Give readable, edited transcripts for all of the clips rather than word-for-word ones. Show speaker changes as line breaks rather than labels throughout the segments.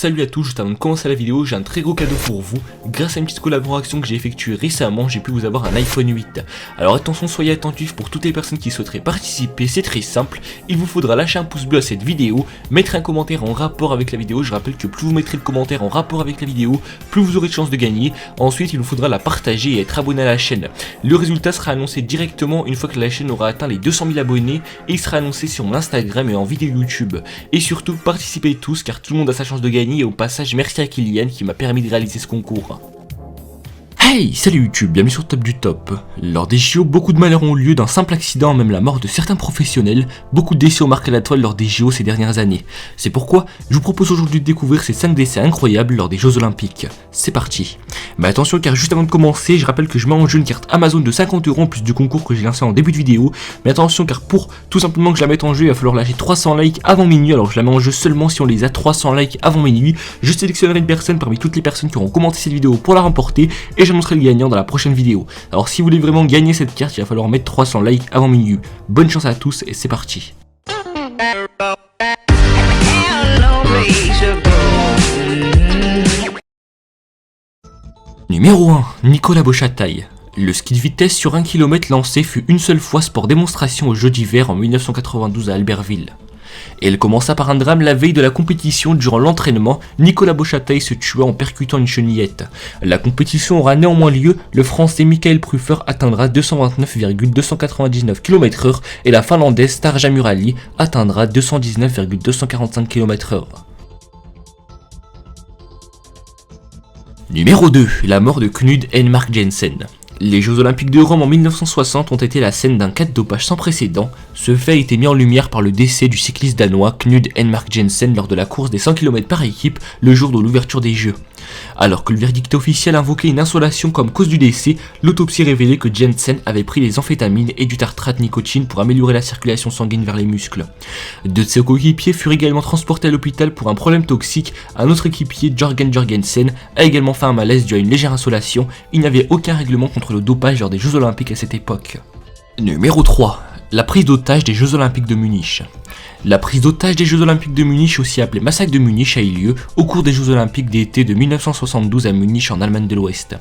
Salut à tous, juste avant de commencer la vidéo, j'ai un très gros cadeau pour vous. Grâce à une petite collaboration que j'ai effectuée récemment, j'ai pu vous avoir un iPhone 8. Alors attention, soyez attentifs pour toutes les personnes qui souhaiteraient participer, c'est très simple. Il vous faudra lâcher un pouce bleu à cette vidéo, mettre un commentaire en rapport avec la vidéo. Je rappelle que plus vous mettrez de commentaires en rapport avec la vidéo, plus vous aurez de chances de gagner. Ensuite, il vous faudra la partager et être abonné à la chaîne. Le résultat sera annoncé directement une fois que la chaîne aura atteint les 200 000 abonnés et il sera annoncé sur mon Instagram et en vidéo YouTube. Et surtout, participez tous car tout le monde a sa chance de gagner et au passage merci à Kylian qui m'a permis de réaliser ce concours. Hey, salut YouTube, bienvenue sur Top du Top. Lors des JO, beaucoup de malheurs ont lieu, d'un simple accident, même la mort de certains professionnels. Beaucoup de décès ont marqué la toile lors des JO ces dernières années. C'est pourquoi je vous propose aujourd'hui de découvrir ces 5 décès incroyables lors des Jeux Olympiques. C'est parti. Mais attention car juste avant de commencer, je rappelle que je mets en jeu une carte Amazon de 50 € en plus du concours que j'ai lancé en début de vidéo. Mais attention car pour tout simplement que je la mette en jeu, il va falloir lâcher 300 likes avant minuit. Alors je la mets en jeu seulement si on les a 300 likes avant minuit. Je sélectionnerai une personne parmi toutes les personnes qui auront commenté cette vidéo pour la remporter et j'annoncerai le gagnant dans la prochaine vidéo. Alors si vous voulez vraiment gagner cette carte, il va falloir mettre 300 likes avant minuit. Bonne chance à tous et c'est parti. Numéro 1, Nicolas Beauchataille. Le ski de vitesse sur 1 km lancé fut une seule fois sport démonstration aux Jeux d'hiver en 1992 à Albertville. Et elle commença par un drame la veille de la compétition. Durant l'entraînement, Nicolas Beauchataille se tua en percutant une chenillette. La compétition aura néanmoins lieu, le français Michael Prüfer atteindra 229,299 km/h et la finlandaise Tarja Murali atteindra 219,245 km/h. Numéro 2, la mort de Knud Enmark Jensen. Les Jeux Olympiques de Rome en 1960 ont été la scène d'un cas de dopage sans précédent. Ce fait a été mis en lumière par le décès du cycliste danois Knud Enmark Jensen lors de la course des 100 km par équipe le jour de l'ouverture des Jeux. Alors que le verdict officiel invoquait une insolation comme cause du décès, l'autopsie révélait que Jensen avait pris des amphétamines et du tartrate nicotine pour améliorer la circulation sanguine vers les muscles. Deux de ses coéquipiers furent également transportés à l'hôpital pour un problème toxique. Un autre équipier, Jørgen Jorgensen, a également fait un malaise dû à une légère insolation. Il n'y avait aucun règlement contre le dopage lors des Jeux Olympiques à cette époque. Numéro 3. La prise d'otage des Jeux Olympiques de Munich. La prise d'otage des Jeux Olympiques de Munich, aussi appelée massacre de Munich, a eu lieu au cours des Jeux Olympiques d'été de 1972 à Munich en Allemagne de l'Ouest.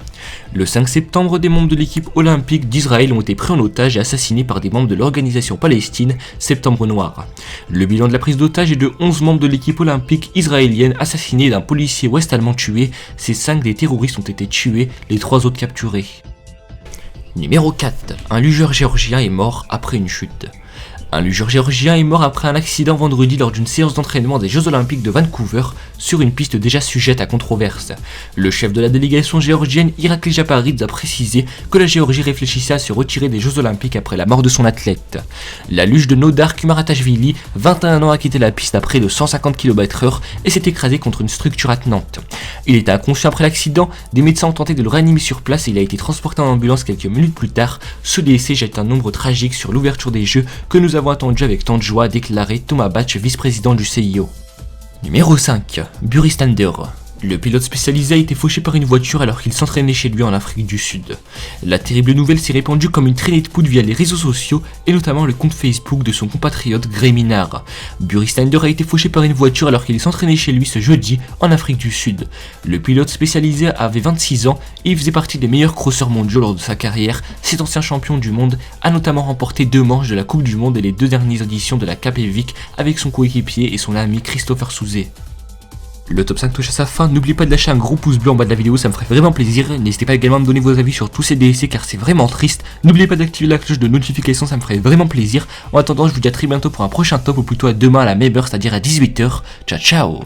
Le 5 septembre, des membres de l'équipe olympique d'Israël ont été pris en otage et assassinés par des membres de l'organisation palestine Septembre Noir. Le bilan de la prise d'otage est de 11 membres de l'équipe olympique israélienne assassinés et d'un policier ouest-allemand tué. Ces 5 des terroristes ont été tués, les 3 autres capturés. Numéro 4. Un lugeur géorgien est mort après une chute. Un lugeur géorgien est mort après un accident vendredi lors d'une séance d'entraînement des Jeux Olympiques de Vancouver sur une piste déjà sujette à controverse. Le chef de la délégation géorgienne, Irakli Japaridze, a précisé que la Géorgie réfléchissait à se retirer des Jeux Olympiques après la mort de son athlète. La luge de Nodar Kumaratashvili, 21 ans, a quitté la piste à près de 150 km/h et s'est écrasé contre une structure attenante. Il était inconscient après l'accident, des médecins ont tenté de le réanimer sur place et il a été transporté en ambulance quelques minutes plus tard. Ce décès jette un nombre tragique sur l'ouverture des Jeux que nous avons attendu avec tant de joie, a déclaré Thomas Bach, vice-président du CIO. Numéro 5. Buri Stander. Le pilote spécialisé a été fauché par une voiture alors qu'il s'entraînait chez lui en Afrique du Sud. La terrible nouvelle s'est répandue comme une traînée de poudre via les réseaux sociaux et notamment le compte Facebook de son compatriote Gray Minard. Buri Stander a été fauché par une voiture alors qu'il s'entraînait chez lui ce jeudi en Afrique du Sud. Le pilote spécialisé avait 26 ans et il faisait partie des meilleurs crosseurs mondiaux lors de sa carrière. Cet ancien champion du monde a notamment remporté 2 manches de la Coupe du Monde et les 2 dernières éditions de la Capévic avec son coéquipier et son ami Christopher Souzé. Le top 5 touche à sa fin, n'oubliez pas de lâcher un gros pouce bleu en bas de la vidéo, ça me ferait vraiment plaisir. N'hésitez pas également à me donner vos avis sur tous ces décès car c'est vraiment triste. N'oubliez pas d'activer la cloche de notification, ça me ferait vraiment plaisir. En attendant, je vous dis à très bientôt pour un prochain top, ou plutôt à demain à la même heure, c'est-à-dire à 18 h. Ciao ciao.